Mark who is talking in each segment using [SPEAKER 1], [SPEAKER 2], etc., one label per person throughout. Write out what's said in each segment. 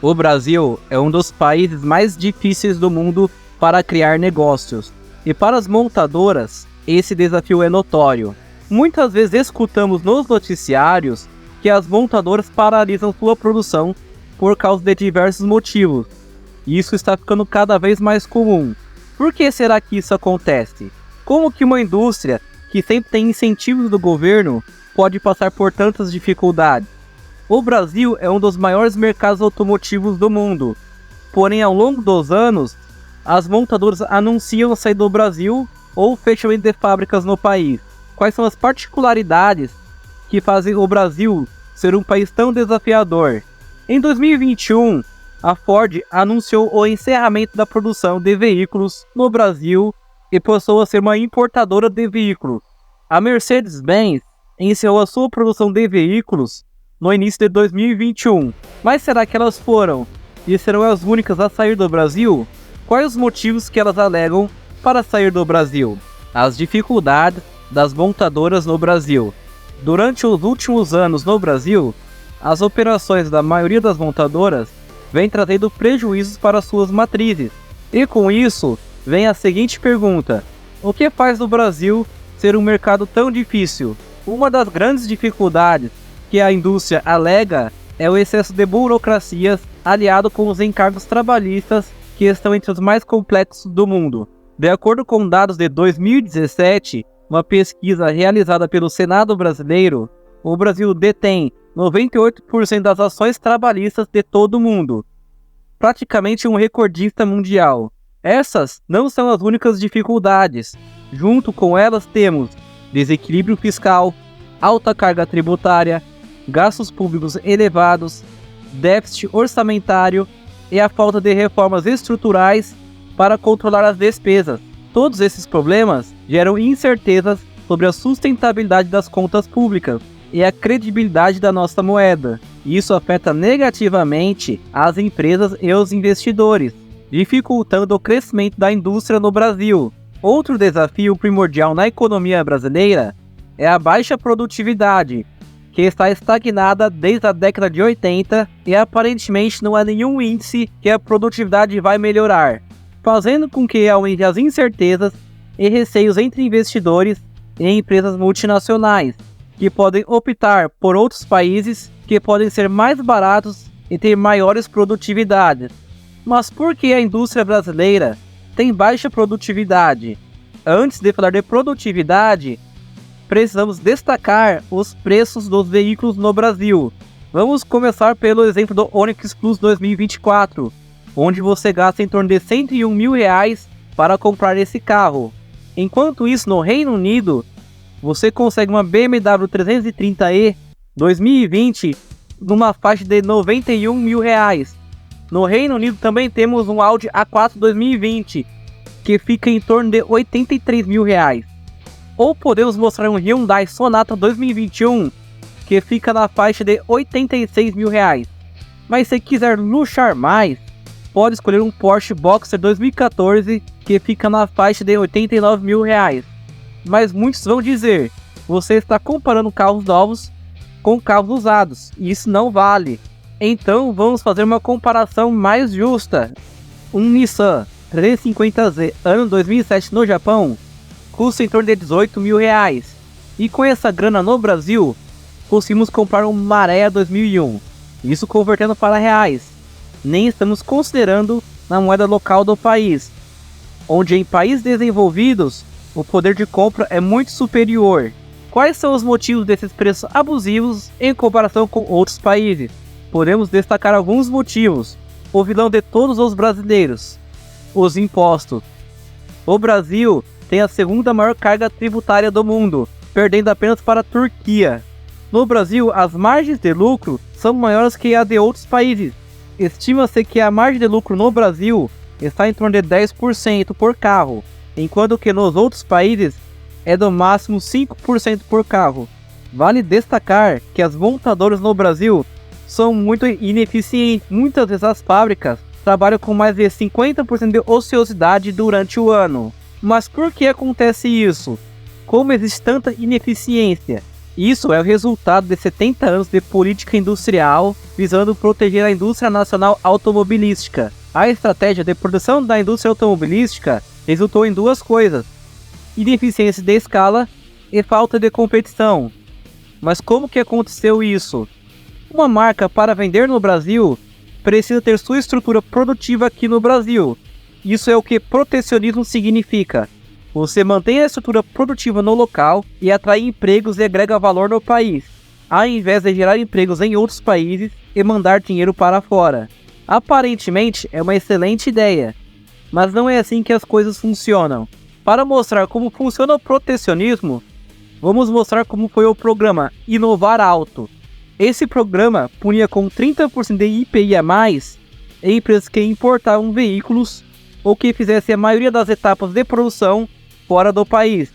[SPEAKER 1] O Brasil é um dos países mais difíceis do mundo para criar negócios. E para as montadoras, esse desafio é notório. Muitas vezes escutamos nos noticiários que as montadoras paralisam sua produção por causa de diversos motivos. E isso está ficando cada vez mais comum. Por que será que isso acontece? Como que uma indústria que sempre tem incentivos do governo pode passar por tantas dificuldades? O Brasil é um dos maiores mercados automotivos do mundo. Porém, ao longo dos anos, as montadoras anunciam sair do Brasil ou fechamento de fábricas no país. Quais são as particularidades que fazem o Brasil ser um país tão desafiador? Em 2021, a Ford anunciou o encerramento da produção de veículos no Brasil e passou a ser uma importadora de veículos. A Mercedes-Benz encerrou a sua produção de veículos no início de 2021. Mas será que elas foram e serão as únicas a sair do Brasil? Quais os motivos que elas alegam para sair do Brasil? As dificuldades das montadoras no Brasil. Durante os últimos anos no Brasil, as operações da maioria das montadoras vêm trazendo prejuízos para suas matrizes. E com isso, vem a seguinte pergunta: o que faz do Brasil ser um mercado tão difícil? Uma das grandes dificuldades que a indústria alega é o excesso de burocracias aliado com os encargos trabalhistas que estão entre os mais complexos do mundo. De acordo com dados de 2017, uma pesquisa realizada pelo Senado brasileiro, o Brasil detém 98% das ações trabalhistas de todo o mundo, praticamente um recordista mundial. Essas não são as únicas dificuldades. Junto com elas temos desequilíbrio fiscal, alta carga tributária, gastos públicos elevados, déficit orçamentário e a falta de reformas estruturais para controlar as despesas. Todos esses problemas geram incertezas sobre a sustentabilidade das contas públicas e a credibilidade da nossa moeda. Isso afeta negativamente as empresas e os investidores, dificultando o crescimento da indústria no Brasil. Outro desafio primordial na economia brasileira é a baixa produtividade, que está estagnada desde a década de 80 e aparentemente não há nenhum índice que a produtividade vai melhorar, fazendo com que aumente as incertezas e receios entre investidores e empresas multinacionais, que podem optar por outros países que podem ser mais baratos e ter maiores produtividades. Mas por que a indústria brasileira tem baixa produtividade? Antes de falar de produtividade, precisamos destacar os preços dos veículos no Brasil. Vamos começar pelo exemplo do Onix Plus 2024, onde você gasta em torno de R$101 mil para comprar esse carro. Enquanto isso, no Reino Unido, você consegue uma BMW 330e 2020 numa faixa de R$91 mil. No Reino Unido também temos um Audi A4 2020, que fica em torno de R$83 mil. Ou podemos mostrar um Hyundai Sonata 2021, que fica na faixa de R$86 mil. Mas se quiser luxar mais, pode escolher um Porsche Boxer 2014, que fica na faixa de R$89 mil. Mas muitos vão dizer, você está comparando carros novos com carros usados, e isso não vale. Então vamos fazer uma comparação mais justa. Um Nissan 350Z ano 2007 no Japão custa em torno de R$18 mil. E com essa grana no Brasil, conseguimos comprar um Maré 2001. Isso convertendo para reais. Nem estamos considerando na moeda local do país, onde em países desenvolvidos o poder de compra é muito superior. Quais são os motivos desses preços abusivos em comparação com outros países? Podemos destacar alguns motivos. O vilão de todos os brasileiros: os impostos. O Brasil tem a segunda maior carga tributária do mundo, perdendo apenas para a Turquia. No Brasil, as margens de lucro são maiores que a de outros países. Estima-se que a margem de lucro no Brasil está em torno de 10% por carro, enquanto que nos outros países é do máximo 5% por carro. Vale destacar que as montadoras no Brasil são muito ineficientes. Muitas vezes as fábricas trabalham com mais de 50% de ociosidade durante o ano. Mas por que acontece isso? Como existe tanta ineficiência? Isso é o resultado de 70 anos de política industrial visando proteger a indústria nacional automobilística. A estratégia de produção da indústria automobilística resultou em duas coisas: ineficiência de escala e falta de competição. Mas como que aconteceu isso? Uma marca, para vender no Brasil, precisa ter sua estrutura produtiva aqui no Brasil. Isso é o que protecionismo significa. Você mantém a estrutura produtiva no local e atrai empregos e agrega valor no país, ao invés de gerar empregos em outros países e mandar dinheiro para fora. Aparentemente é uma excelente ideia, mas não é assim que as coisas funcionam. Para mostrar como funciona o protecionismo, vamos mostrar como foi o programa Inovar Alto. Esse programa punia com 30% de IPI a mais empresas que importavam veículos ou que fizessem a maioria das etapas de produção fora do país.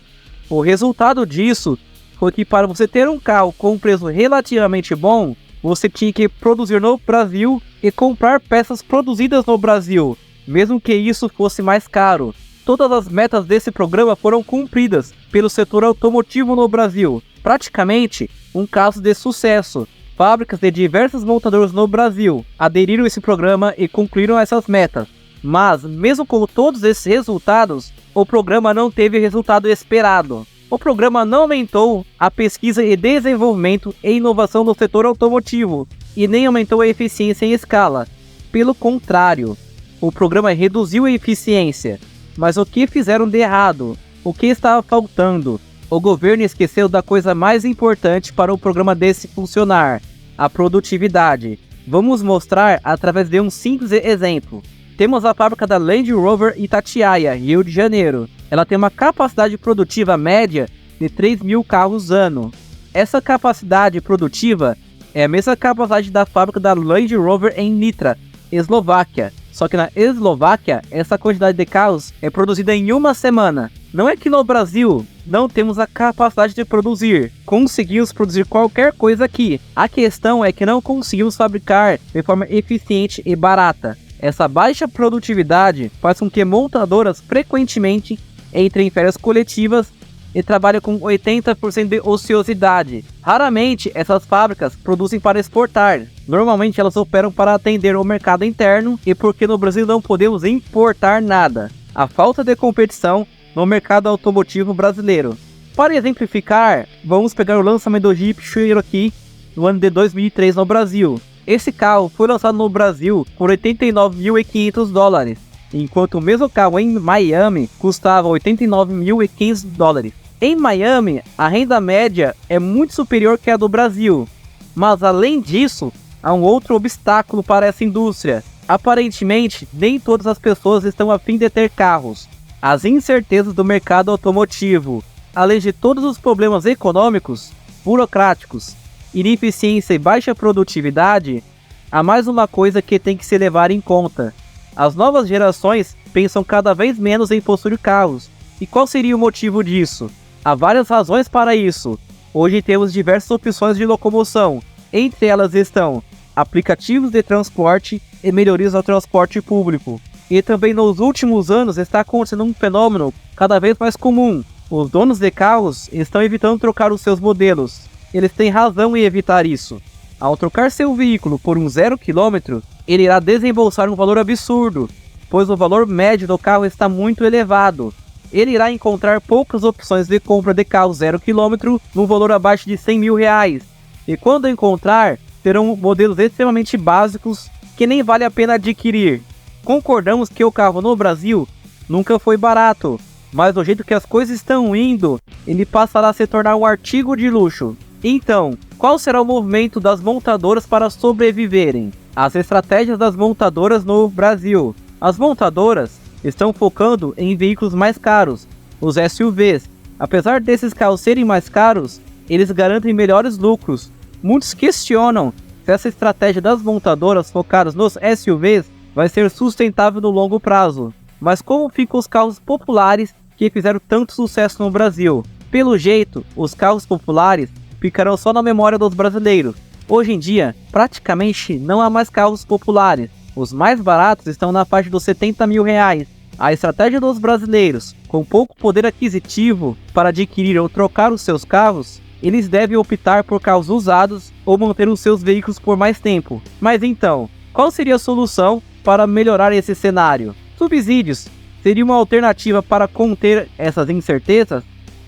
[SPEAKER 1] O resultado disso foi que para você ter um carro com um preço relativamente bom, você tinha que produzir no Brasil e comprar peças produzidas no Brasil, mesmo que isso fosse mais caro. Todas as metas desse programa foram cumpridas pelo setor automotivo no Brasil. Praticamente um caso de sucesso. Fábricas de diversas montadoras no Brasil aderiram a esse programa e concluíram essas metas. Mas, mesmo com todos esses resultados, o programa não teve o resultado esperado. O programa não aumentou a pesquisa e desenvolvimento e inovação no setor automotivo e nem aumentou a eficiência em escala. Pelo contrário, o programa reduziu a eficiência. Mas o que fizeram de errado? O que estava faltando? O governo esqueceu da coisa mais importante para o programa desse funcionar: a produtividade. Vamos mostrar através de um simples exemplo. Temos a fábrica da Land Rover Itatiaia, Rio de Janeiro. Ela tem uma capacidade produtiva média de 3.000 carros ano. Essa capacidade produtiva é a mesma capacidade da fábrica da Land Rover em Nitra, Eslováquia. Só que na Eslováquia, essa quantidade de carros é produzida em uma semana. Não é que no Brasil não temos a capacidade de produzir. Conseguimos produzir qualquer coisa aqui. A questão é que não conseguimos fabricar de forma eficiente e barata. Essa baixa produtividade faz com que montadoras frequentemente entrem em férias coletivas e trabalhem com 80% de ociosidade. Raramente essas fábricas produzem para exportar. Normalmente elas operam para atender o mercado interno e porque no Brasil não podemos importar nada. A falta de competição no mercado automotivo brasileiro. Para exemplificar, vamos pegar o lançamento do Jeep Cherokee no ano de 2003 no Brasil. Esse carro foi lançado no Brasil por $89.500, enquanto o mesmo carro em Miami custava $89.500. Em Miami, a renda média é muito superior que a do Brasil, mas além disso, há um outro obstáculo para essa indústria. Aparentemente, nem todas as pessoas estão a fim de ter carros. As incertezas do mercado automotivo, além de todos os problemas econômicos, burocráticos, ineficiência e baixa produtividade, há mais uma coisa que tem que se levar em conta. As novas gerações pensam cada vez menos em possuir carros. E qual seria o motivo disso? Há várias razões para isso. Hoje temos diversas opções de locomoção. Entre elas estão aplicativos de transporte e melhorias ao transporte público. E também nos últimos anos está acontecendo um fenômeno cada vez mais comum. Os donos de carros estão evitando trocar os seus modelos. Eles têm razão em evitar isso. Ao trocar seu veículo por um 0 km, ele irá desembolsar um valor absurdo, pois o valor médio do carro está muito elevado. Ele irá encontrar poucas opções de compra de carro 0 km num valor abaixo de R$100.000. E quando encontrar, terão modelos extremamente básicos que nem vale a pena adquirir. Concordamos que o carro no Brasil nunca foi barato, mas do jeito que as coisas estão indo, ele passará a se tornar um artigo de luxo. Então, qual será o movimento das montadoras para sobreviverem? As estratégias das montadoras no Brasil. As montadoras estão focando em veículos mais caros, os SUVs. Apesar desses carros serem mais caros, eles garantem melhores lucros. Muitos questionam se essa estratégia das montadoras focadas nos SUVs vai ser sustentável no longo prazo. Mas como ficam os carros populares que fizeram tanto sucesso no Brasil? Pelo jeito, os carros populares ficarão só na memória dos brasileiros. Hoje em dia, praticamente não há mais carros populares. Os mais baratos estão na faixa dos R$70.000. A estratégia dos brasileiros, com pouco poder aquisitivo para adquirir ou trocar os seus carros, eles devem optar por carros usados ou manter os seus veículos por mais tempo. Mas então, qual seria a solução para melhorar esse cenário? Subsídios seria uma alternativa para conter essas incertezas?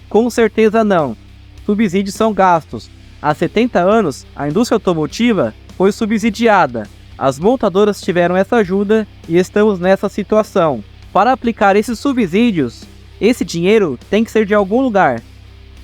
[SPEAKER 1] Com certeza não. Subsídios são gastos. Há 70 anos, a indústria automotiva foi subsidiada. As montadoras tiveram essa ajuda e estamos nessa situação. Para aplicar esses subsídios, esse dinheiro tem que ser de algum lugar,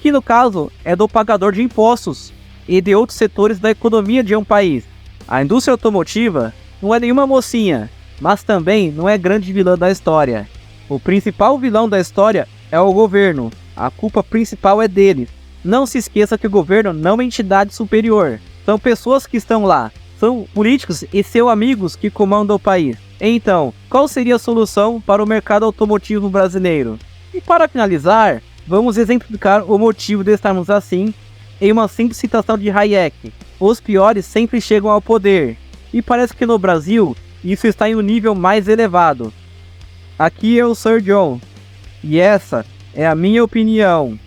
[SPEAKER 1] que no caso é do pagador de impostos e de outros setores da economia de um país. A indústria automotiva não é nenhuma mocinha, mas também não é grande vilã da história. O principal vilão da história é o governo. A culpa principal é deles. Não se esqueça que o governo não é uma entidade superior. São pessoas que estão lá. São políticos e seus amigos que comandam o país. Então, qual seria a solução para o mercado automotivo brasileiro? E para finalizar, vamos exemplificar o motivo de estarmos assim em uma simples citação de Hayek. Os piores sempre chegam ao poder. E parece que no Brasil, isso está em um nível mais elevado. Aqui é o Sr. John. E essa é a minha opinião.